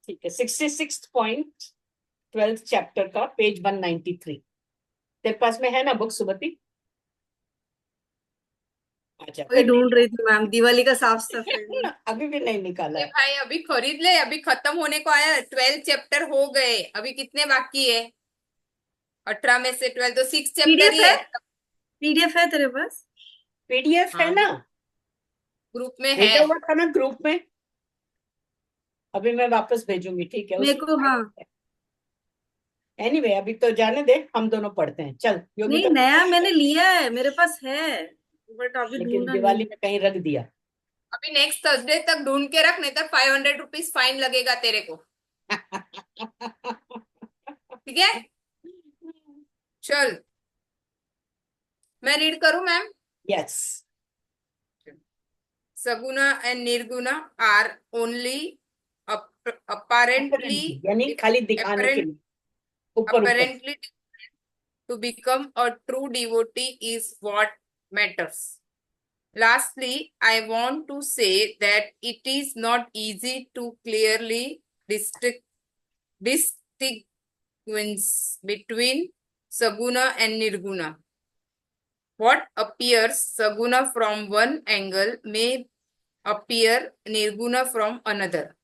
ठीक है, 66.12 चैप्टर का पेज 193 तेरे पास में है ना बुक सुमति? अच्छा, वही ढूंढ रही थी मैम, दिवाली का साफ सफाई में। अभी भी नहीं निकाला ये है। भाई अभी खरीद ले, अभी खत्म होने को आया। 12 चैप्टर हो गए, अभी कितने बाकी है? 18 में से 12 तो 6 चैप्टर पीडीएफ ही है? है। पीडीएफ है तेरे पास? पीडीएफ है हाँ, ना, ग्रुप में है। भेजा हुआ था ना ग्रुप में। अभी मैं वापस भेजूंगी, ठीक है मेरे को, उसमें। हाँ। एनीवे अभी तो जाने दे, हम दोनों पढ़ते हैं, चल नहीं, योगिता। नया मैंने लिया है, मेरे पास है, बट अभी लेकिन ढूंढा नहीं। दिवाली में कहीं रख दिया। अभी नेक्स्ट थर्सडे तक ढूंढ के रख, नहीं तो 500 रुपीज फाइन लगेगा तेरे को। ठीक है, चल मैं रीड करूं ma'am? Yes. Saguna and Nirguna are only apparently यानी खाली दिखाने के apparent लिए, ऊपर ऊपर। apparently to become a true devotee is what matters. Lastly, I want to say that it is not easy to clearly distinguish between Saguna and Nirguna. What appears Saguna from one angle may appear Nirguna from another.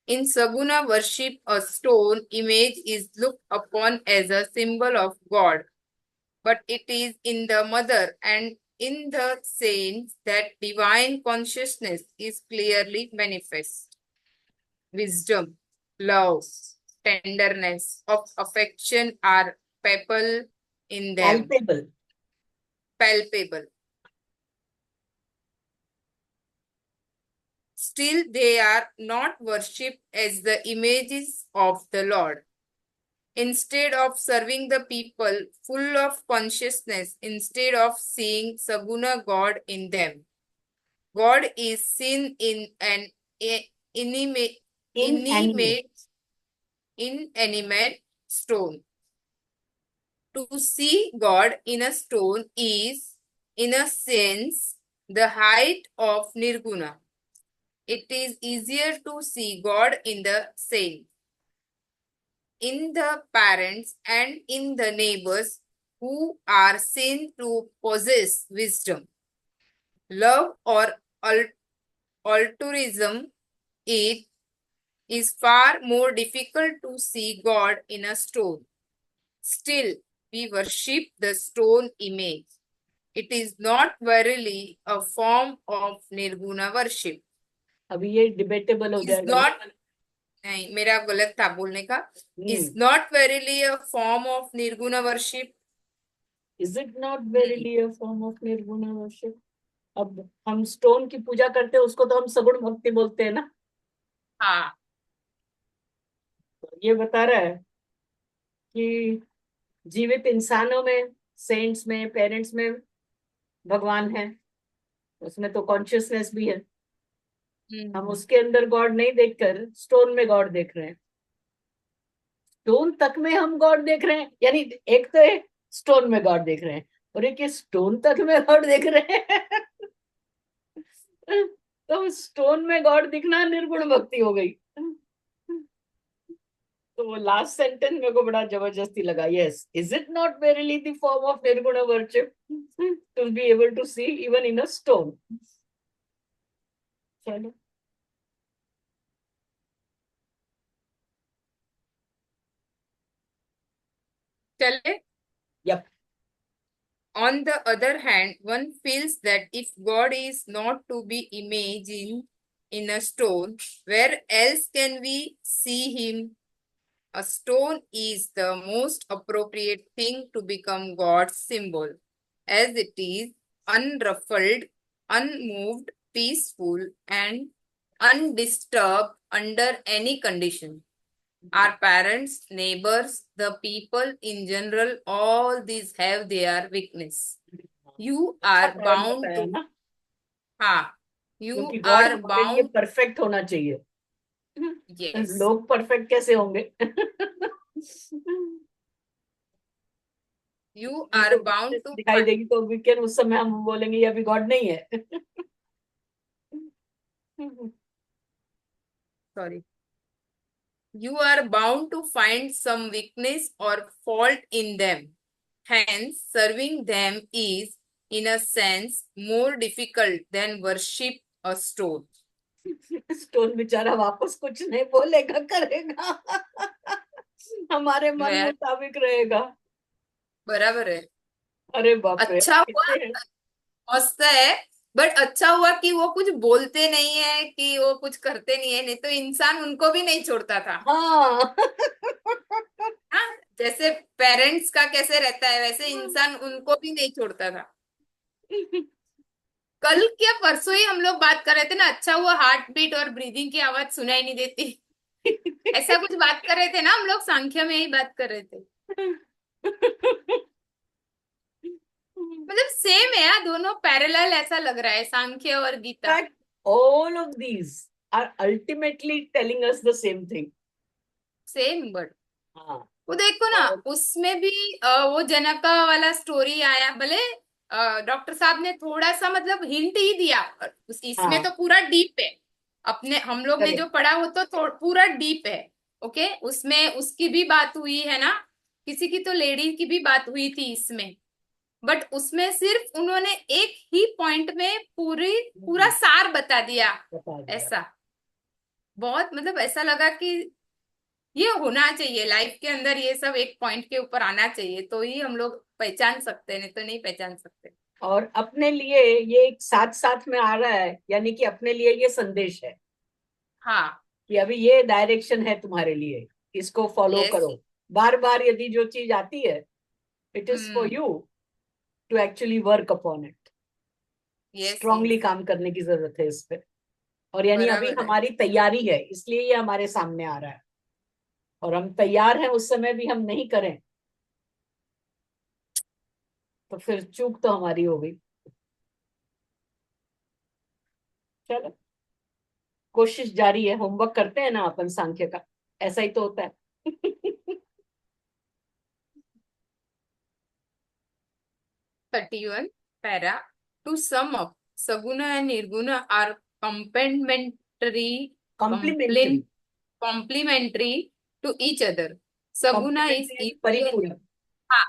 In Saguna worship, a stone image is looked upon as a symbol of God, but it is in the mother and in the saints that divine consciousness is clearly manifest. Wisdom, love, tenderness of affection are palpable in them. Palpable. Still, they are not worshipped as the images of the Lord. Instead of serving the people full of consciousness, instead of seeing Saguna God in them, God is seen in an inanimate, inanimate stone. To see God in a stone is, in a sense, the height of Nirguna. It is easier to see God in the saint, in the parents, and in the neighbors who are seen to possess wisdom, love, or altruism. It is far more difficult to see God in a stone. Still, we worship the stone image. It is not verily a form of Nirguna worship. अभी ये debatable हो Is जाएगा। not, नहीं मेरा गलत था बोलने का। Is not verily a form of Nirguna worship. Is it not verily a form of निर्गुण worship? अब हम स्टोन की पूजा करते हैं, उसको तो हम सगुण भक्ति बोलते हैं ना। हाँ, तो ये बता रहा है कि जीवित इंसानों में, सेंट्स में, पेरेंट्स में भगवान है, उसमें तो कॉन्शियसनेस भी है। हम उसके अंदर गॉड नहीं देखकर स्टोन में गॉड देख रहे हैं। स्टोन तक में हम गॉड देख रहे हैं, यानी एक तो स्टोन में गॉड देख रहे हैं और एक स्टोन तक में गॉड देख रहे हैं। तो स्टोन में गॉड दिखना निर्गुण भक्ति हो गई। तो वो लास्ट सेंटेंस मेरे को बड़ा जबरदस्ती लगा। Yes, is it not verily the form of nirguna worship to be able to see even in a stone. चलो, चले। Yup. On the other hand, one feels that if God is not to be imagined in a stone, where else can we see him? A stone is the most appropriate thing to become God's symbol, as it is unruffled, unmoved, peaceful, and undisturbed under any condition. Our parents, neighbors, the people in general, all these have their weakness. You are bound to, हाँ, you are bound, perfect होना चाहिए। yes, लोग perfect कैसे होंगे? you are bound to दिखाई देगी तो weekend, उस समय हम बोलेंगे ये अभी गॉड नहीं है। sorry. You are bound to find some weakness or fault in them. Hence, serving them is, in a sense, more difficult than worship a stone. Stone बेचारा वापस कुछ नहीं बोलेगा, करेगा हमारे मन वह मुताबिक रहेगा। बराबर है। अरे बाप रे, अच्छा हुआ, कैसे है? मस्त है। बट अच्छा हुआ कि वो कुछ बोलते नहीं है, कि वो कुछ करते नहीं है, नहीं तो इंसान उनको भी नहीं छोड़ता था। हाँ हाँ, जैसे पेरेंट्स का कैसे रहता है वैसे इंसान उनको भी नहीं छोड़ता था। कल क्या परसों ही हम लोग बात कर रहे थे ना, अच्छा हुआ हार्ट बीट और ब्रीदिंग की आवाज सुनाई नहीं देती। ऐसा कुछ बात कर रहे थे ना हम लोग, सांख्य में ही बात कर रहे थे। मतलब सेम है यार, दोनों पैरेलल ऐसा लग रहा है, सांख्य और Gita. Fact, all of these are ultimately telling us the same thing. Same but हाँ। वो देखो ना, और उसमें भी वो जनका वाला स्टोरी आया, भले डॉक्टर साहब ने थोड़ा सा मतलब हिंट ही दिया, और इसमें हाँ, तो पूरा डीप है। अपने हम लोग ने जो करेक्ट। पढ़ा वो तो पूरा डीप है। ओके, उसमें उसकी भी बात हुई है ना, किसी की तो लेडी की भी बात हुई थी इसमें। बट उसमें सिर्फ उन्होंने एक ही पॉइंट में पूरा सार बता दिया। बता दिया। ऐसा बहुत मतलब ऐसा लगा कि ये होना चाहिए लाइफ के अंदर, ये सब एक पॉइंट के ऊपर आना चाहिए, तो ही हम लोग पहचान सकते हैं, नहीं तो नहीं पहचान सकते। और अपने लिए ये एक साथ साथ में आ रहा है, यानी कि अपने लिए ये संदेश है हाँ। कि अभी ये डायरेक्शन है तुम्हारे लिए, इसको फॉलो यस। करो। बार बार यदि जो चीज आती है, it is for hmm. You to actually work upon it. Yes strongly yes. काम करने की जरूरत है इस पे। और यानी अभी बराबर है। हमारी तैयारी है, इसलिए ये हमारे सामने आ रहा है। और हम तैयार हैं, उस समय भी हम नहीं करें तो फिर चूक तो हमारी हो गई। चलो, कोशिश जारी है, होमवर्क करते हैं ना अपन सांख्य का, ऐसा ही तो होता है। 31 para. To sum up, saguna and nirguna are complementary complementary. Complementary to each other. Saguna is complementary easier. परिपूरक। हाँ,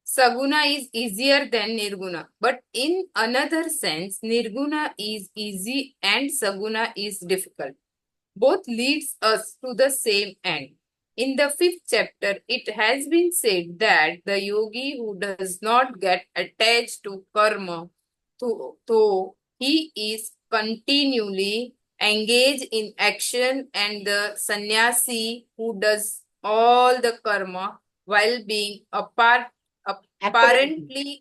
Saguna is easier than Nirguna, but in another sense, Nirguna is easy and Saguna is difficult. Both leads us to the same end. In the fifth chapter, it has been said that the yogi who does not get attached to karma, though he is continually engaged in action, and the sannyasi who does all the karma while being apparently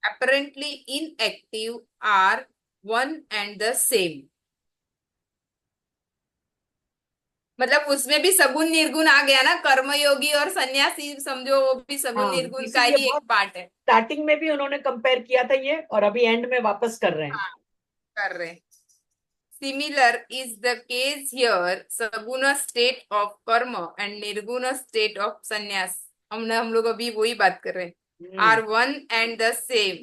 apparently inactive are one and the same. मतलब उसमें भी सगुन निर्गुण आ गया ना, कर्मयोगी और सन्यासी समझो वो भी सगुन हाँ, निर्गुण का इसीलिए ही एक बहुत पार्ट है। स्टार्टिंग में भी उन्होंने कंपेयर किया था ये, और अभी एंड में वापस कर रहे हैं। हाँ, कर रहे। Similar is the case here. Saguna state of karma and nirguna state of sannyas, हम लोग अभी वही बात कर रहे हैं, हम्म। are one and the same।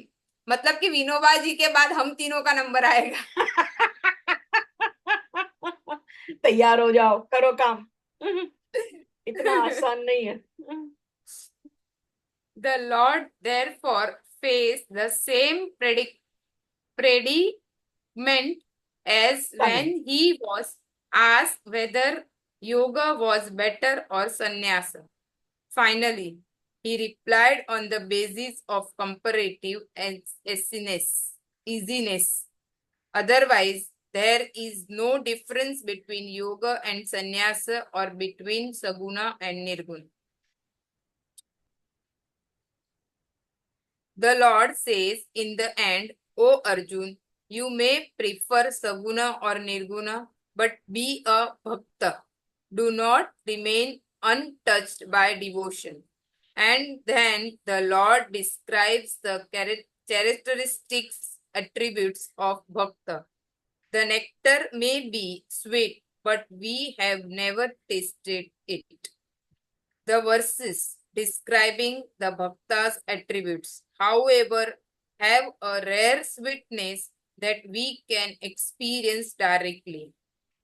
मतलब कि विनोबा जी के बाद हम तीनों का नंबर आएगा। तैयार हो जाओ, करो काम। इतना आसान नहीं है। The Lord therefore faced the same predicament as समय। when he was asked whether yoga was better or sannyasa. Finally, he replied on the basis of comparative easiness. Otherwise, there is no difference between yoga and sannyasa or between saguna and nirguna. The Lord says in the end, O Arjun, you may prefer Saguna or Nirguna, but be a Bhakta. Do not remain untouched by devotion. And then the Lord describes the characteristics, attributes of Bhakta. The nectar may be sweet, but we have never tasted it. The verses describing the Bhakta's attributes, however, have a rare sweetness that we can experience directly.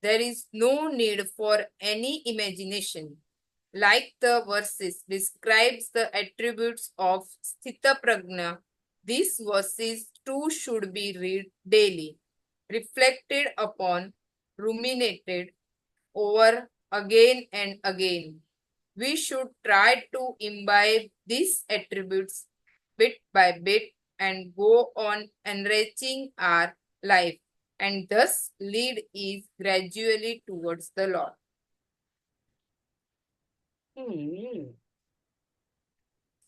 there is no need for any imagination. Like the verses describes the attributes of Sthita Prajna, these verses too should be read daily, reflected upon, ruminated over again and again. We should try to imbibe these attributes bit by bit and go on enriching our life, and thus lead is gradually towards the Lord.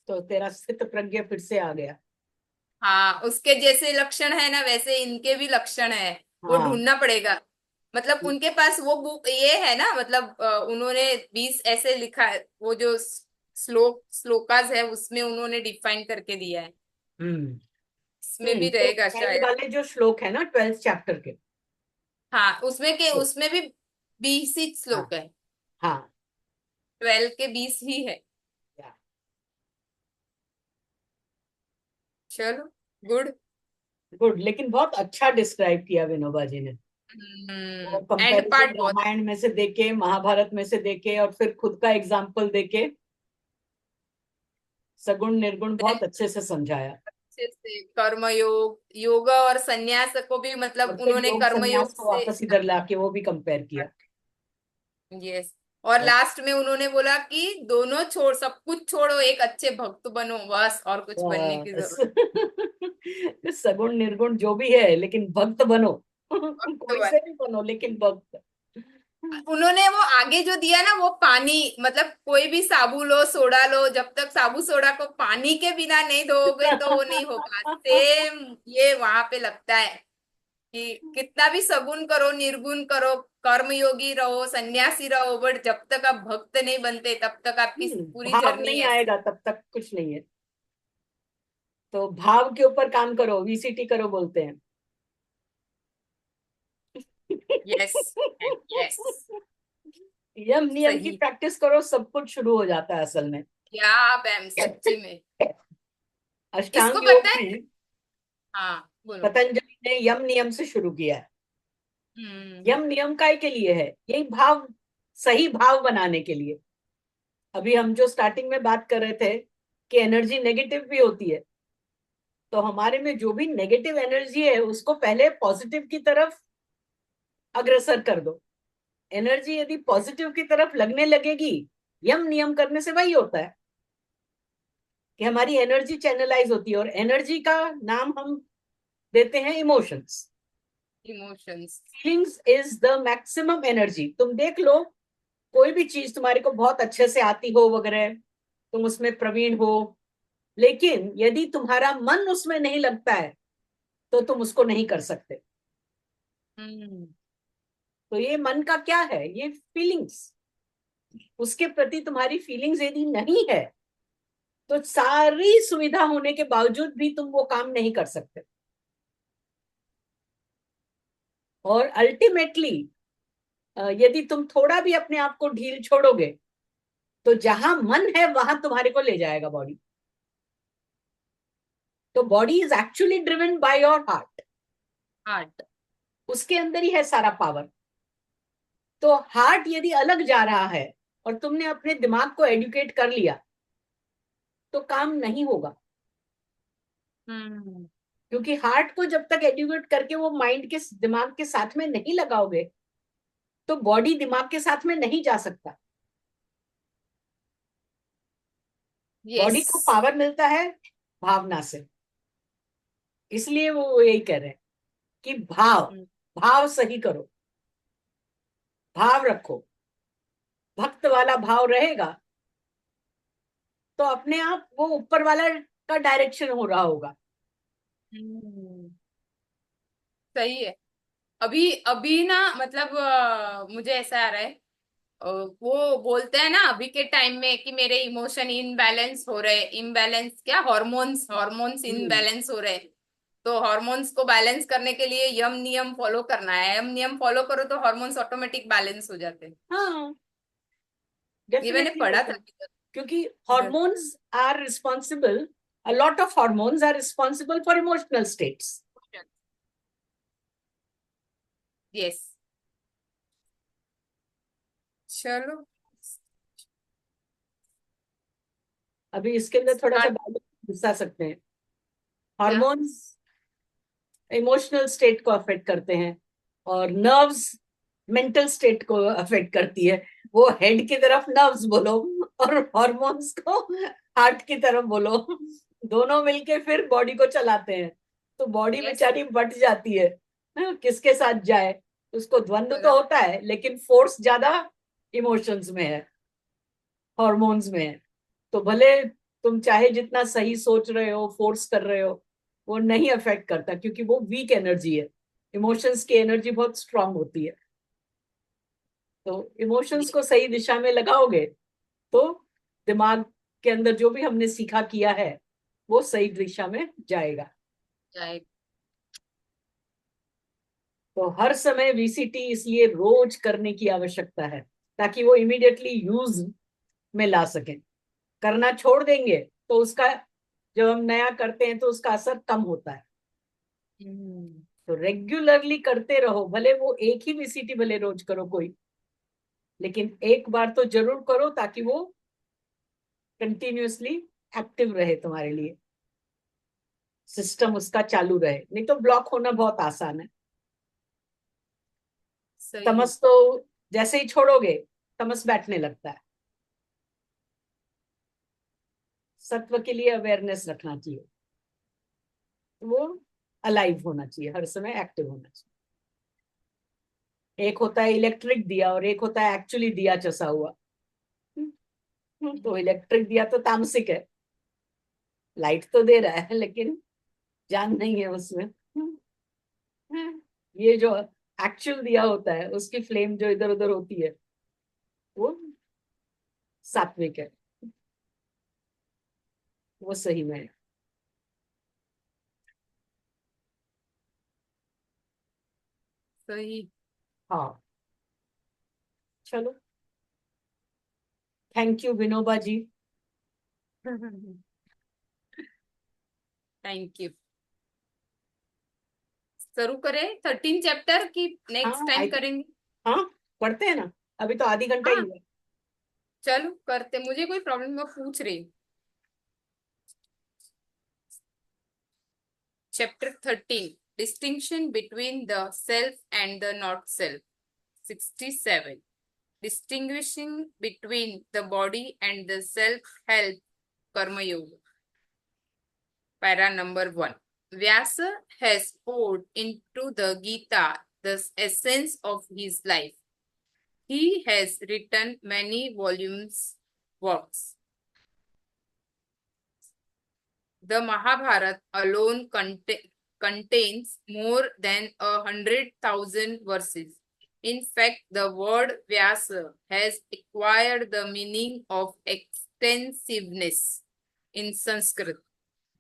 तो तेरा स्थित प्रज्ञ फिर से आ गया। हाँ, उसके जैसे लक्षण है ना, वैसे इनके भी लक्षण है, वो हाँ, ढूंढना पड़ेगा। मतलब उनके पास वो बुक ये है ना, मतलब उन्होंने 20 ऐसे लिखा है, वो जो श्लोकास है उसमें उन्होंने डिफाइन करके दिया है, हम्म इसमें भी तो रहेगा पहले शायद। वाले जो श्लोक है ना 12th चैप्टर के, हाँ, उसमें के तो, उसमें भी 20 ही हाँ श्लोक है, हाँ 12 के 20 ही है। या, चलो, गुड। गुड। लेकिन बहुत अच्छा डिस्क्राइब किया विनोबा जी ने। वो एंड कंपैरिजन पार्ट बहुत रामायण में से देके, महाभारत में से देके, और फिर खुद का एग्जाम्पल देके सगुण निर्गुण बहुत अच्छे से समझाया। अच्छे से कर्मयोग, योग और संन्यास को भी, और मतलब फिर उन्होंने योग कर्मयोग संन्यास को से। वापस इधर लाके वो भी कंपेयर किया। यस, और और लास्ट में उन्होंने बोला कि दोनों छोड़, सब कुछ छोड़ो, एक अच्छे भक्त बनो, बस और कुछ बनने की बस जरूरत सगुण निर्गुण जो भी है, लेकिन भक्त बनो। भक्त कोई बन। से भी बनो, लेकिन भक्त। उन्होंने वो आगे जो दिया ना, वो पानी, मतलब कोई भी साबु लो, सोडा लो, जब तक साबु सोडा को पानी के बिना नहीं धोओगे तो वो नहीं होगा। सेम ये वहां पे लगता है कि कितना भी सगुन करो, निर्गुण करो, कर्मयोगी रहो, सन्यासी रहो, बट जब तक आप भक्त नहीं बनते तब तक आपकी पूरी भाव जर्नी नहीं ऐसी। आएगा तब तक कुछ नहीं है। तो भाव के ऊपर काम करो, वीसीटी करो बोलते हैं। यस, यस, यम नियम की सही। प्रैक्टिस करो, सब कुछ शुरू हो जाता है असल में। क्या मैम, सच्ची में। इसको अष्टांग पता योग है। में हाँ, बोलो। पतंजलि ने यम नियम से शुरू किया है। हम्म। यम नियम काय के लिए है? यही भाव, सही भाव बनाने के लिए। अभी हम जो स्टार्टिंग में बात कर रहे थे कि एनर्जी नेगेटिव भी होती है, तो हमारे में जो भी नेगेटिव एनर्जी है उसको पहले पॉजिटिव की तरफ अग्रसर कर दो। एनर्जी यदि पॉजिटिव की तरफ लगने लगेगी, यम नियम करने से वही होता है कि हमारी एनर्जी चैनलाइज होती है, और एनर्जी का नाम हम देते हैं emotions. Emotions. Feelings is the maximum energy. तुम देख लो, कोई भी चीज तुम्हारे को बहुत अच्छे से आती हो वगैरह, तुम उसमें प्रवीण हो, लेकिन यदि तुम्हारा मन उसमें नहीं लगता है तो तुम उसको नहीं कर सकते। हम्म। तो ये मन का क्या है? ये फीलिंग्स। उसके प्रति तुम्हारी फीलिंग्स यदि नहीं है तो सारी सुविधा होने के बावजूद भी तुम वो काम नहीं कर सकते। और अल्टीमेटली यदि तुम थोड़ा भी अपने आप को ढील छोड़ोगे तो जहां मन है वहां तुम्हारे को ले जाएगा बॉडी। तो body is actually driven by your heart. Heart. उसके अंदर ही है सारा पावर। तो हार्ट यदि अलग जा रहा है और तुमने अपने दिमाग को एडुकेट कर लिया तो काम नहीं होगा। हम्म। क्योंकि हार्ट को जब तक एडुकेट करके वो माइंड के, दिमाग के साथ में नहीं लगाओगे तो बॉडी दिमाग के साथ में नहीं जा सकता। यस। बॉडी को पावर मिलता है भावना से। इसलिए वो यही कह रहे हैं कि भाव, भाव सही करो, भाव रखो। भक्त वाला भाव रहेगा तो अपने आप वो ऊपर वाला का डायरेक्शन हो रहा होगा। सही है। अभी अभी ना, मतलब मुझे ऐसा आ रहा है, वो बोलते हैं ना अभी के टाइम में कि मेरे इमोशन इनबैलेंस हो रहे, इम्बैलेंस क्या, हॉर्मोन्स हॉर्मोन्स हम्म इनबैलेंस हो रहे। तो हॉर्मोन्स को बैलेंस करने के लिए यम नियम फॉलो करना है, यम नियम फॉलो करो तो हॉर्मोन्स ऑटोमेटिक बैलेंस हो जाते हैं। हाँ, ये मैंने डेफिनेटली पढ़ा होता था है। क्योंकि इधर। Hormones are responsible, a lot of hormones are responsible for emotional states. Yes. चलो अभी इसके अंदर थोड़ा सा start. घुसा सकते हैं। क्या? हार्मोन्स इमोशनल स्टेट को अफेक्ट करते हैं और नर्व्स मेंटल स्टेट को अफेक्ट करती है। वो हेड की तरफ नर्व्स बोलो और हार्मोन्स को हार्ट की तरफ बोलो, दोनों मिलके फिर बॉडी को चलाते हैं। तो बॉडी Yes. बेचारी बट जाती है, किसके साथ जाए। उसको द्वंद्व तो बराबर. होता है लेकिन फोर्स ज्यादा इमोशंस में है, हॉर्मोन्स में है। तो भले तुम चाहे जितना सही सोच रहे हो, फोर्स कर रहे हो, वो नहीं अफेक्ट करता क्योंकि वो वीक एनर्जी है। इमोशंस की एनर्जी बहुत स्ट्रांग होती है। तो इमोशंस को सही दिशा में लगाओगे तो दिमाग के अंदर जो भी हमने सीखा किया है वो सही दिशा में जाएगा। जाए. तो हर समय वीसीटी इसलिए रोज करने की आवश्यकता है ताकि वो इमीडिएटली यूज में ला सकें। करना छोड़ देंगे तो उसका, जब हम नया करते हैं तो उसका असर कम होता है। तो रेगुलरली करते रहो, भले वो एक ही वीसीटी भले रोज करो कोई, लेकिन एक बार तो जरूर करो ताकि वो कंटिन्यूअसली एक्टिव रहे, तुम्हारे लिए सिस्टम उसका चालू रहे। नहीं तो ब्लॉक होना बहुत आसान है। सही. तमस तो जैसे ही छोड़ोगे तमस बैठने लगता है। सत्व के लिए अवेयरनेस रखना चाहिए, वो अलाइव होना चाहिए, हर समय एक्टिव होना चाहिए। एक होता है इलेक्ट्रिक दिया और एक होता है एक्चुअली दिया चसा हुआ। तो इलेक्ट्रिक दिया तो तामसिक है, लाइट तो दे रहा है लेकिन जान नहीं है उसमें। ये जो एक्चुअल दिया होता है उसकी फ्लेम जो इधर उधर होती है वो सात्विक है, वो सही में है। सही. हाँ, चलो, thank you Vinoba ji. Thank you. शुरू करें 13 चैप्टर की नेक्स्ट हाँ टाइम करेंगे. हाँ, पढ़ते हैं ना, अभी तो आधी घंटा ही हाँ, हुआ। चलो करते. मुझे कोई प्रॉब्लम, मैं पूछ रही हूँ. Chapter 13, Distinction between the Self and the Not Self. 67, Distinguishing between the body and the self-help Karma Yoga. Para number 1. Vyasa has poured into the Gita the essence of his life. He has written many volumes works. The Mahabharata alone contains more than 100,000 verses. In fact, the word Vyasa has acquired the meaning of extensiveness in Sanskrit.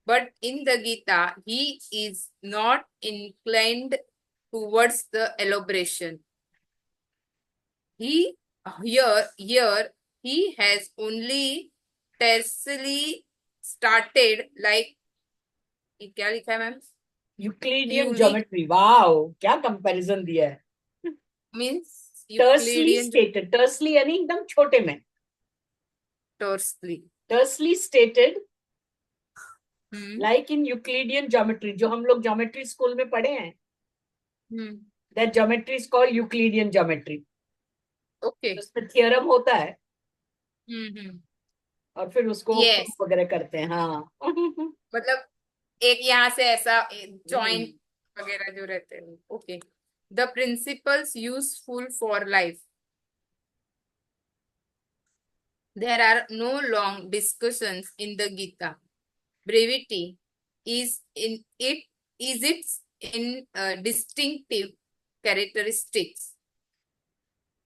But in the Gita, he is not inclined towards the elaboration. Here he has only tersely started like. ये क्या लिखा है ma'am? Euclidean यूलिक geometry, wow क्या comparison दिया है। Means tersely Euclidean stated, tersely यानी एकदम छोटे में, tersely. Tersely stated hmm. Like in Euclidean geometry, जो हम लोग ज्योमेट्री स्कूल में पढ़े हैं, hmm. That geometry is called Euclidean geometry. Okay. उसमें थियरम होता है हम्म. और फिर उसको यस. प्रूफ वगैरह करते हैं। हाँ। मतलब एक यहाँ से ऐसा हम्म, जॉइंट वगैरह जो रहते हैं. Okay. The principles useful for life. There are no long discussions in the Gita. Brevity is its in distinctive characteristics.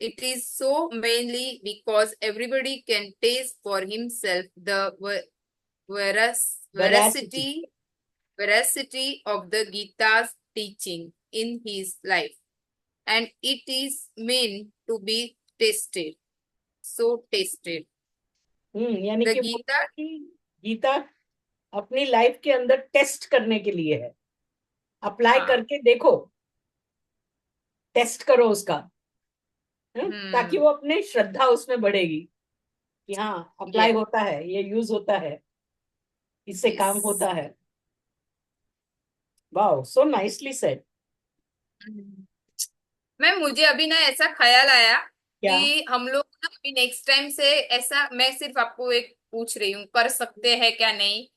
It is so mainly because everybody can taste for himself the veracity। veracity of the Gita's teaching in his life, and it is meant to be tasted. So tasted. यानी The कि Gita. बोलना कि गीता अपनी life के अंदर test करने के लिए है। अप्लाई हाँ. करके देखो, टेस्ट करो उसका, ताकि वो अपने श्रद्धा उसमें बढ़ेगी कि हाँ अप्लाई yes, होता है, ये यूज होता है, इससे काम yes. होता है। Wow, so nicely said. Hmm. मुझे अभी ना ऐसा ख्याल आया क्या? कि हम लोग ना अभी नेक्स्ट टाइम से ऐसा, मैं सिर्फ आपको एक पूछ रही हूँ, कर सकते हैं क्या नहीं।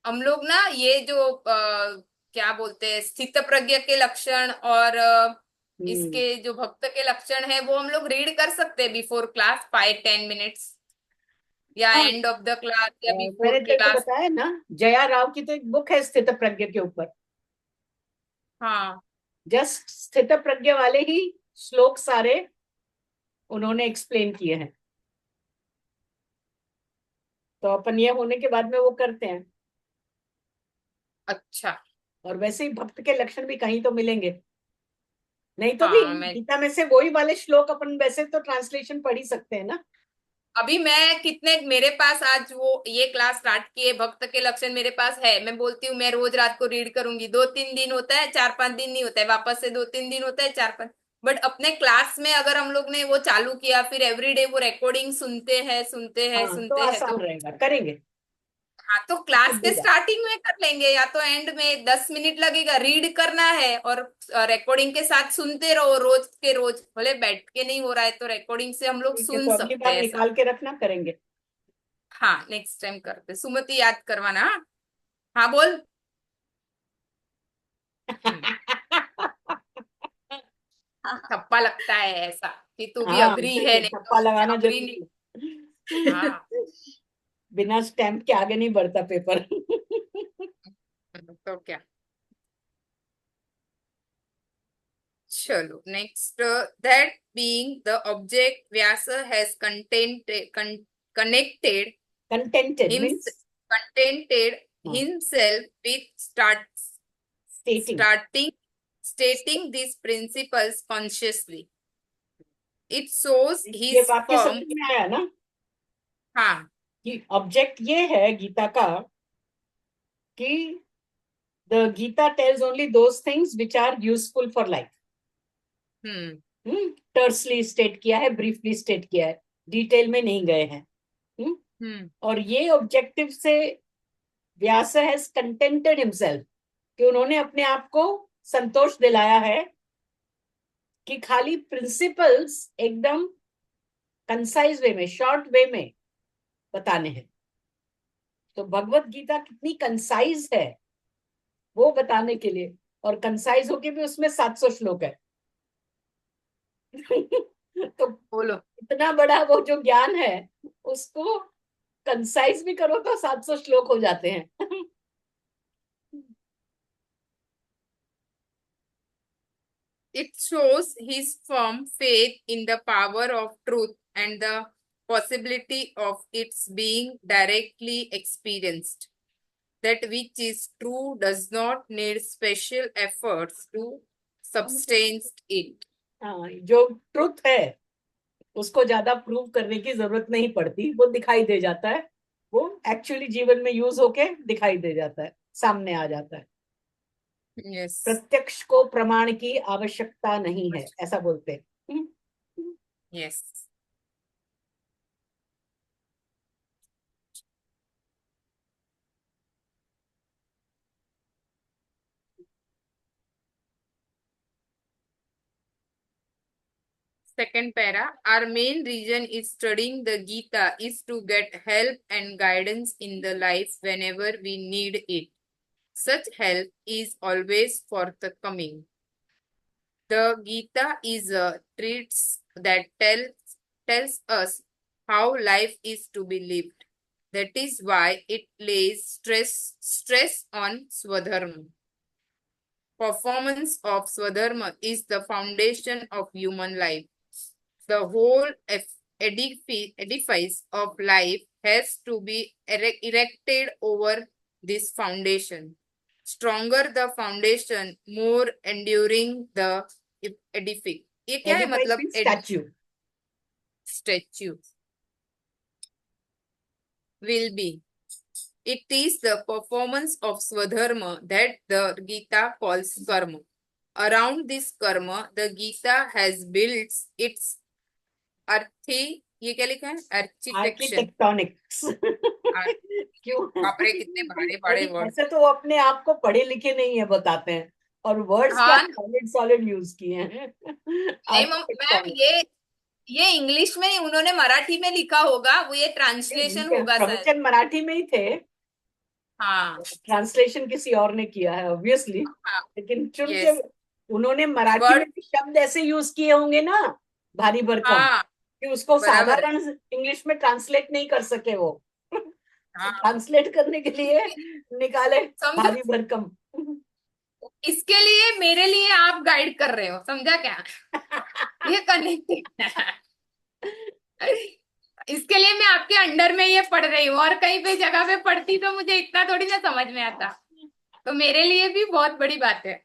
हम लोग ना ये जो क्या बोलते हैं, स्थित प्रज्ञ के लक्षण और हम्म। इसके जो भक्त के लक्षण है वो हम लोग रीड कर सकते हैं बिफोर क्लास 5-10 मिनट्स, या हाँ, एंड ऑफ द क्लास या बिफोर मैंने तेरे को क्लास। बताया ना, जया राव की तो एक बुक है स्थित प्रज्ञ के ऊपर। हाँ, जस्ट स्थित प्रज्ञ वाले ही श्लोक सारे उन्होंने एक्सप्लेन किए हैं, तो अपन ये होने के बाद में वो करते हैं। अच्छा। और वैसे ही भक्त के लक्षण भी कहीं तो मिलेंगे, नहीं तो भी हाँ, मैं गीता में से वही वाले श्लोक अपन वैसे तो ट्रांसलेशन पढ़ ही सकते हैं ना। अभी मैं कितने, मेरे पास आज वो ये क्लास स्टार्ट किए, भक्त के लक्षण मेरे पास है। मैं बोलती हूँ मैं रोज रात को रीड करूंगी, 2-3 दिन होता है, 4-5 दिन नहीं होता है, वापस से 2-3 दिन होता है, 4-5। बट अपने क्लास में अगर हम लोग ने वो चालू किया, फिर एवरीडे वो रिकॉर्डिंग सुनते हैं सुनते हैं हाँ, तो सुनते हैं, आसान तो रहेगा, करेंगे। हाँ, तो We क्लास should के do that. स्टार्टिंग में कर लेंगे, या तो एंड में 10 मिनट लगेगा, रीड करना है और रिकॉर्डिंग के साथ सुनते रहो, रोज के रोज, भले बैठ के नहीं हो रहा है तो रिकॉर्डिंग से हम लोग ठीक है, सुन तो अगली सकते बार हैं ऐसा। निकाल के रखना, करेंगे। हाँ, नेक्स्ट टाइम करते, सुमति याद करवाना, हाँ। हाँ, बोल। हम्म, थप्पा लगता है ऐसा कि तू भी हाँ, अग्री है, इसीलिए नहीं ठप्पा तो लगाना अग्री नहीं। जरूरी है। हाँ। बिना स्टैम्प के आगे नहीं बढ़ता पेपर। तो क्या, चलो next, that being the object Vyas has connected contented him means contented himself with स्टेटिंग। starting stating these principles consciously. It shows ये his वाक्य firm। समझ में आया ना, हाँ। कि ऑब्जेक्ट ये है गीता का कि the Gita tells only those things which are useful for life. Hmm. Tersely state किया है, ब्रीफली स्टेट किया है, डिटेल में नहीं गए हैं। हम्म, हम्म। और ये ऑब्जेक्टिव से व्यास हैज कंटेंटेड हिमसेल्फ, कि उन्होंने अपने आप को संतोष दिलाया है कि खाली प्रिंसिपल्स एकदम कंसाइज वे में, शॉर्ट वे में बताने हैं। तो भगवत गीता कितनी कंसाइज है वो बताने के लिए, और कंसाइज होके भी उसमें 700 श्लोक है। तो बोलो। इतना बड़ा वो जो ज्ञान है, उसको कंसाइज भी करो तो 700 श्लोक हो जाते हैं। It shows his firm faith in the power of truth and the possibility of its being directly experienced. That which is true does not need special efforts to substance it. हाँ, जो truth है उसको ज्यादा prove करने की जरूरत नहीं पड़ती, वो दिखाई दे जाता है, वो एक्चुअली जीवन में यूज होके दिखाई दे जाता है, सामने आ जाता है। Yes, प्रत्यक्ष को प्रमाण की आवश्यकता नहीं है, ऐसा बोलते हैं। yes. Second para, our main reason is studying the Gita is to get help and guidance in the life whenever we need it. Such help is always forthcoming. The Gita is a treatise that tells us how life is to be lived. That is why it lays stress on Swadharma. Performance of Swadharma is the foundation of human life. The whole edifice of life has to be erected over this foundation. Stronger the foundation, more enduring the edifice. ये क्या है edifice मतलब? Mean statue. Statue will be. It is the performance of Swadharma that the Gita calls karma. Around this karma, the Gita has built its earthy, ये क्या लिखा है? Architecture. Architectonics क्यों? बाप रे, कितने भारे भारे नहीं, वर्ड। ऐसे तो वो अपने आप को पढ़े लिखे नहीं है बताते हैं, और वर्ड्स क्या हाँ सॉलिड सॉलिड यूज किए हैं। नहीं मैम, आर्किटेक्टोनिक्स। ये इंग्लिश में उन्होंने मराठी में लिखा होगा, वो ये ट्रांसलेशन उनके होगा शायद। प्रवचन मराठी में ही थे, हाँ ट्रांसलेशन किसी और ने किया है ऑब्वियसली, हाँ। लेकिन चुन के यस। उन्होंने मराठी में वर्ड। भी शब्द ऐसे यूज किए होंगे ना, भारी भरकम, हाँ कि उसको बराबर है। साधारण इंग्लिश में ट्रांसलेट नहीं कर सके वो। हाँ ट्रांसलेट करने के लिए निकाले समझो, भारी भरकम। इसके लिए मेरे लिए आप गाइड कर रहे हो, समझा क्या? ये कनेक्टेड है। इसके लिए मैं आपके अंडर में ये पढ़ रही हूँ, और कहीं पे जगह पे पढ़ती तो मुझे इतना थोड़ी ना समझ में आता। तो मेरे लिए भी बहुत बड़ी बात है।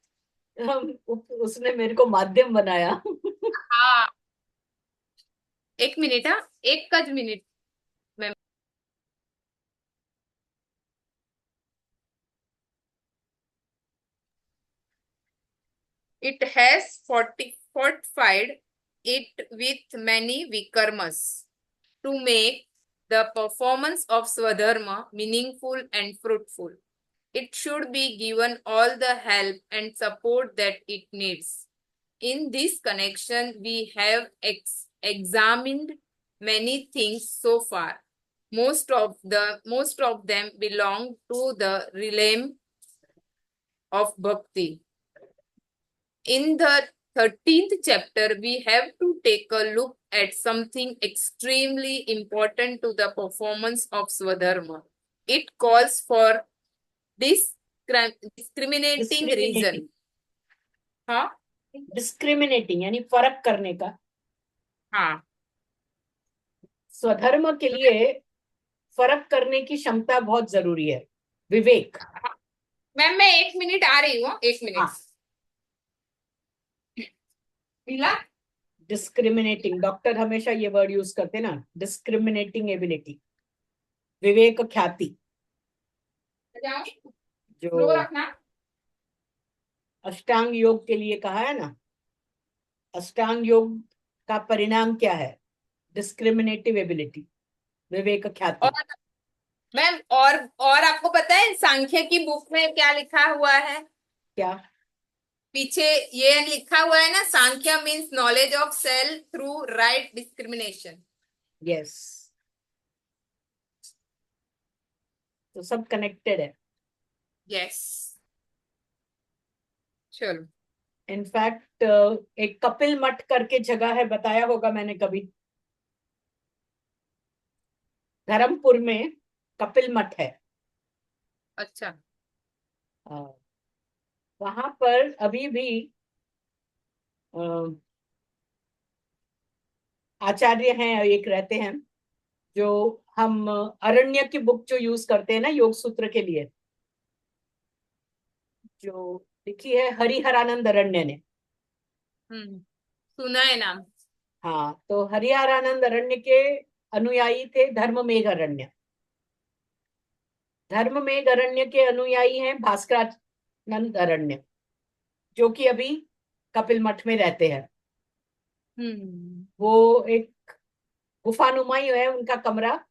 उसने मेरे को माध्यम बनाया। हाँ, एक मिनट, हाँ, एक कज मिनट। मैं it has fortified it with many vikarmas to make the performance of Swadharma meaningful and fruitful. It should be given all the help and support that it needs. In this connection, we have examined many things so far. Most of them belong to the realm of bhakti. In the 13th chapter, we have to take a look at something extremely important to the performance of Swadharma. It calls for discriminating discriminating, reason. हाँ discriminating यानी फर्क करने का। हाँ स्वधर्म के लिए फर्क करने की क्षमता बहुत जरूरी है, विवेक। हाँ। मैम मैं एक मिनट आ रही हूँ, एक मिनट। हाँ, मिला? डिस्क्रिमिनेटिंग, डॉक्टर हमेशा ये वर्ड यूज करते हैं ना, डिस्क्रिमिनेटिंग एबिलिटी, विवेक ख्याति। जाओ, जो स्लो रखना। अष्टांग योग के लिए कहा है ना, अष्टांग योग का परिणाम क्या है? डिस्क्रिमिनेटिव एबिलिटी, विवेक ख्याति। और मैम, और आपको पता है सांख्य की बुक में क्या लिखा हुआ है? क्या? पीछे ये लिखा हुआ है ना, Sankhya means knowledge of self through right discrimination. Yes, तो सब कनेक्टेड है। यस। चलो। इनफैक्ट एक कपिल मठ करके जगह है, बताया होगा मैंने कभी, धर्मपुर में कपिल मठ है। अच्छा। वहां पर अभी भी अ, आचार्य हैं, एक रहते हैं, जो हम अरण्य की बुक जो यूज करते हैं ना योग सूत्र के लिए, जो लिखी है हरिहरानंद अरण्य ने। सुना है नाम। हाँ, तो हरिहरानंद अरण्य के अनुयायी थे धर्ममेघ अरण्य। धर्ममेघ अरण्य के अनुयायी हैं भास्करानंद अरण्य, जो कि अभी कपिल मठ में रहते हैं। वो एक गुफानुमाई है उनका कमरा,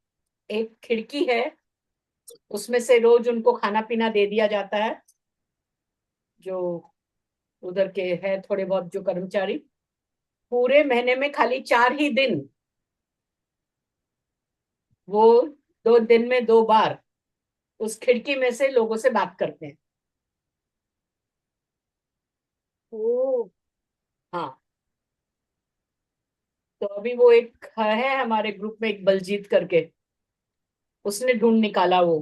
एक खिड़की है, उसमें से रोज उनको खाना पीना दे दिया जाता है, जो उधर के है थोड़े बहुत जो कर्मचारी। पूरे महीने में खाली 4 ही दिन वो 2 दिन में 2 बार उस खिड़की में से लोगों से बात करते हैं। ओ। हाँ, तो अभी वो एक है हमारे ग्रुप में, एक बलजीत करके, उसने ढूंढ निकाला वो,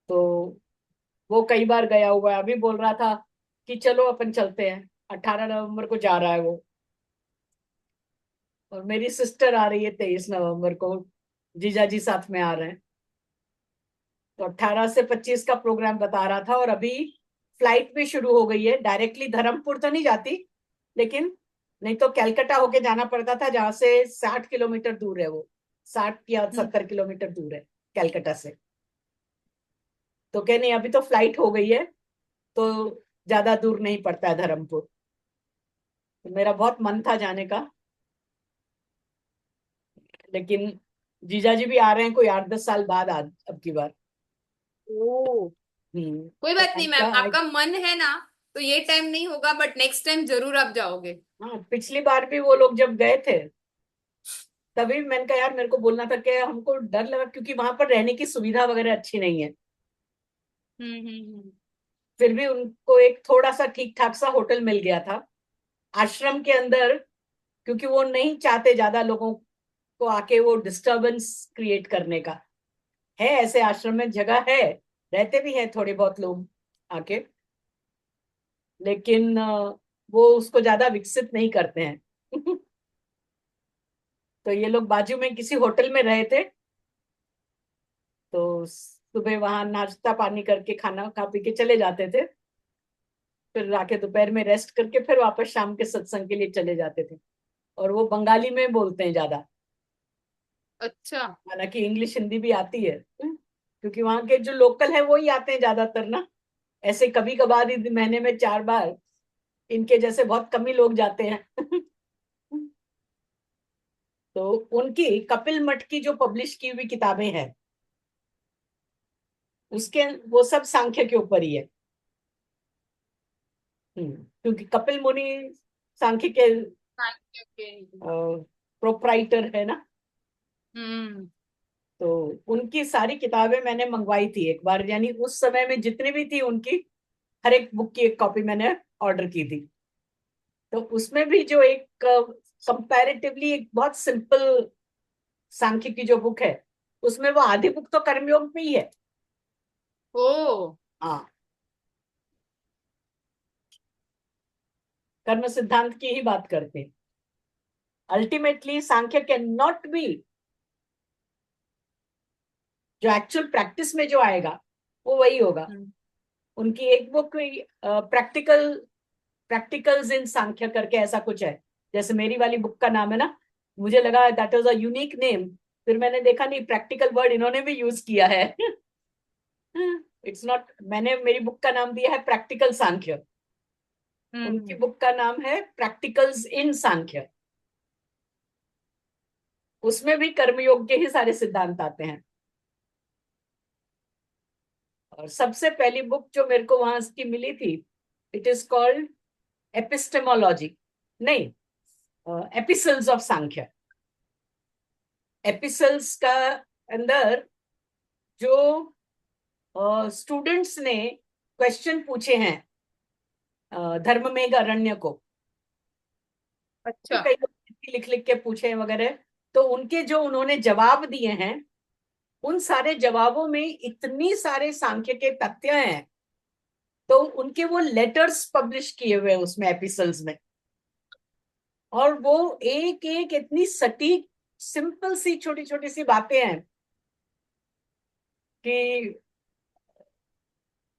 तो वो कई बार गया हुआ है। अभी बोल रहा था कि चलो अपन चलते हैं, 18 नवंबर को जा रहा है वो, और मेरी सिस्टर आ रही है 23 नवंबर को, जीजा जी साथ में आ रहे हैं। तो 18 से 25 का प्रोग्राम बता रहा था, और अभी फ्लाइट भी शुरू हो गई है, डायरेक्टली धर्मपुर तो नहीं जाती, लेकिन नहीं तो कैलकाटा होके जाना पड़ता था, जहां से 60 किलोमीटर दूर है वो, 60 या 70 किलोमीटर दूर है कैलकाटा से। तो कह नहीं, अभी तो फ्लाइट हो गई है, तो ज्यादा दूर नहीं पड़ता है धर्मपुर। तो मेरा बहुत मन था जाने का, लेकिन जीजा जी भी आ रहे हैं कोई 8-10 साल बाद अब की बार। ओ, कोई तो बात मैंने नहीं मैम, कहा आपका मन है ना, तो ये टाइम नहीं होगा, बट नेक्स्ट टाइम जरूर आप जाओगे। हाँ, पिछली बार भी वो लोग जब गए थे तभी मैंने कहा यार मेरे को बोलना था कि हमको डर लगा क्योंकि वहां पर रहने की सुविधा वगैरह अच्छी नहीं है। हम्म। फिर भी उनको एक थोड़ा सा ठीक ठाक सा होटल मिल गया था आश्रम के अंदर, क्योंकि वो नहीं चाहते ज्यादा लोगों को आके वो डिस्टरबेंस क्रिएट करने का। है ऐसे आश्रम में जगह है, रहते भी हैं थोड़े बहुत लोग आके, लेकिन वो उसको ज्यादा विकसित नहीं करते हैं। तो ये लोग बाजू में किसी होटल में रहे थे, तो सुबह वहां नाश्ता पानी करके खाना खा पी के चले जाते थे, फिर आके दोपहर में रेस्ट करके फिर वापस शाम के सत्संग के लिए चले जाते थे। और वो बंगाली में बोलते हैं ज्यादा, अच्छा। हालांकि इंग्लिश हिंदी भी आती है, क्योंकि वहां के जो लोकल है वो ही आते हैं ज्यादातर ना। ऐसे कभी कभार ही महीने में 4 बार इनके जैसे बहुत कम ही लोग जाते हैं। तो उनकी कपिल मठ की जो पब्लिश की हुई किताबें हैं उसके वो सब सांख्य के ऊपर ही है। क्योंकि कपिल मुनि सांख्य के प्रोप्राइटर है ना। हम्म। तो उनकी सारी किताबें मैंने मंगवाई थी एक बार, यानी उस समय में जितनी भी थी उनकी हर एक बुक की एक कॉपी मैंने ऑर्डर की थी। तो उसमें भी जो एक कंपैरेटिवली एक बहुत सिंपल सांख्य की जो बुक है उसमें वो आधी बुक तो कर्मयोग में ही है। ओ। हाँ, कर्म सिद्धांत की ही बात करते हैं। Ultimately Sankhya can not be, जो एक्चुअल प्रैक्टिस में जो आएगा वो वही होगा। हम्म। उनकी एक बुक प्रैक्टिकल्स इन सांख्य करके ऐसा कुछ है, जैसे मेरी वाली बुक का नाम है ना, मुझे लगा that was a unique name, फिर मैंने देखा नहीं प्रैक्टिकल वर्ड इन्होंने भी यूज किया है। इट्स नॉट, मैंने मेरी बुक का नाम दिया है प्रैक्टिकल सांख्य, उनकी हम्म। बुक का नाम है प्रैक्टिकल्स इन सांख्य। उसमें भी कर्मयोग के ही सारे सिद्धांत आते हैं। और सबसे पहली बुक जो मेरे को वहां की मिली थी, इट इज कॉल्ड एपिस्टेमोलॉजी, नहीं, एपिसल्स ऑफ सांख्य। एपिसल्स का अंदर जो स्टूडेंट्स ने क्वेश्चन पूछे हैं धर्ममेघ अरण्य को, अच्छा। कई लोग लिख लिख के पूछे वगैरह, तो उनके जो उन्होंने जवाब दिए हैं उन सारे जवाबों में इतनी सारे सांख्य के तथ्य हैं, तो उनके वो लेटर्स पब्लिश किए हुए हैं उसमें एपिसल्स में। और वो एक एक इतनी सटीक सिंपल सी छोटी छोटी सी बातें हैं कि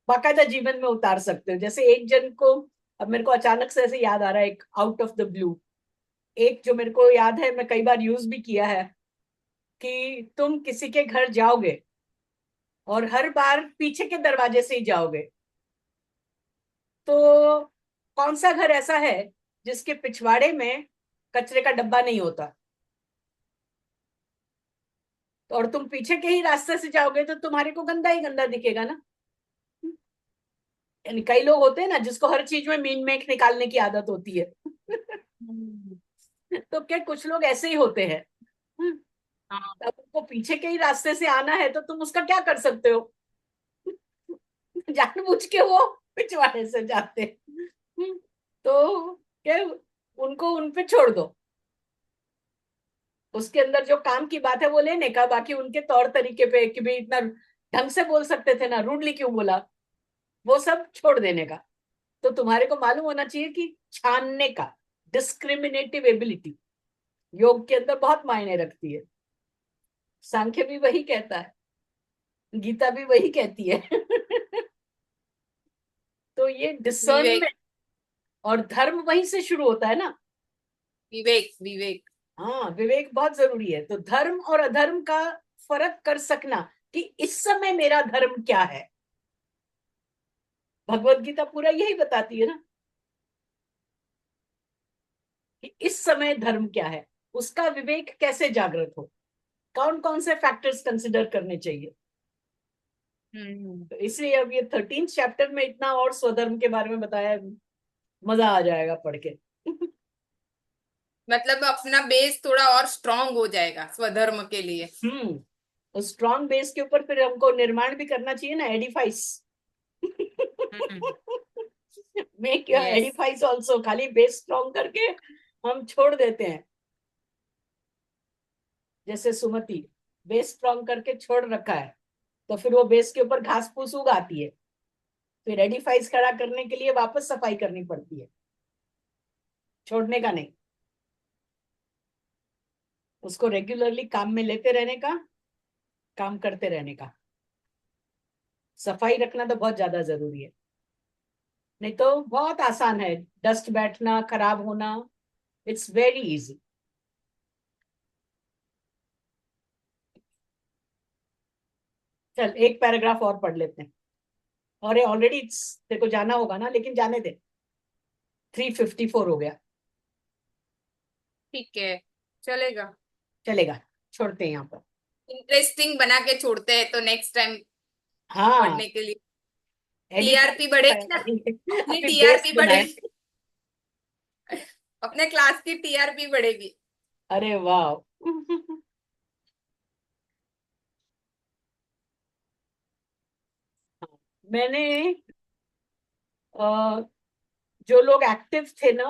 बाकायदा जीवन में उतार सकते हो। जैसे एक जन को, अब मेरे को अचानक से ऐसे याद आ रहा है एक आउट ऑफ द ब्लू, एक जो मेरे को याद है मैं कई बार यूज भी किया है, कि तुम किसी के घर जाओगे और हर बार पीछे के दरवाजे से ही जाओगे, तो कौन सा घर ऐसा है जिसके पिछवाड़े में कचरे का डब्बा नहीं होता। तो और तुम पीछे के ही रास्ते से जाओगे तो तुम्हारे को गंदा ही गंदा दिखेगा ना। यानी कई लोग होते हैं ना जिसको हर चीज में मीन मेख निकालने की आदत होती है। हम्म। तो क्या कुछ लोग ऐसे ही होते हैं। हाँ। अब उनको पीछे के ही रास्ते से आना है तो तुम उसका क्या कर सकते हो। जानबूझ के वो पिछवाड़े से जाते हैं। तो क्या, उनको उन पे छोड़ दो, उसके अंदर जो काम की बात है वो लेने का, बाकी उनके तौर तरीके पे कि भाई इतना ढंग से बोल सकते थे ना, रूडली क्यों बोला, वो सब छोड़ देने का। तो तुम्हारे को मालूम होना चाहिए कि छानने का, डिस्क्रिमिनेटिव एबिलिटी योग के अंदर बहुत मायने रखती है। सांख्य भी वही कहता है, गीता भी वही कहती है। तो ये विवेक। डिसर्नमेंट और धर्म वहीं से शुरू होता है ना। विवेक। विवेक। हाँ, विवेक बहुत जरूरी है। तो धर्म और अधर्म का फर्क कर सकना कि इस समय मेरा धर्म क्या है। भगवत गीता पूरा यही बताती है ना कि इस समय धर्म क्या है, उसका विवेक कैसे जागृत हो, कौन कौन से फैक्टर्स कंसिडर करने चाहिए। तो इसलिए अब ये 13th चैप्टर में इतना और स्वधर्म के बारे में बताया है, मजा आ जाएगा पढ़ के। मतलब अपना बेस थोड़ा और स्ट्रांग हो जाएगा स्वधर्म के लिए। तो स्ट्रॉन्ग बेस के ऊपर फिर हमको निर्माण भी करना चाहिए ना, edifice. Make your yes. Edifice also, खाली बेस स्ट्रॉन्ग करके हम छोड़ देते हैं। जैसे सुमति बेस स्ट्रॉन्ग करके छोड़ रखा है, तो फिर वो बेस के ऊपर घास फूस उगाती है, फिर एडिफाइस खड़ा करने के लिए वापस सफाई करनी पड़ती है, छोड़ने का नहीं, उसको रेगुलरली काम में लेते रहने का, काम करते रहने का। सफाई रखना तो बहुत ज्यादा जरूरी है, नहीं तो बहुत आसान है डस्ट बैठना, खराब होना, इट्स वेरी इजी। चल एक पैराग्राफ और पढ़ लेते हैं, और ये ऑलरेडी तेरे को जाना होगा ना, लेकिन जाने दे, 3:54 हो गया। ठीक है, चलेगा। चलेगा, छोड़ते हैं यहाँ पर। इंटरेस्टिंग बना के छोड़ते हैं तो नेक्स्ट टाइम हाँ, पढ़ने के लिए टीआरपी बढ़ेगी ना, एडिफाइस अपनी अभी बेस टीआरपी बनाए। बढ़ेगी। अपने क्लास की टीआरपी बढ़ेगी। अरे वाह। मैंने जो लोग एक्टिव थे ना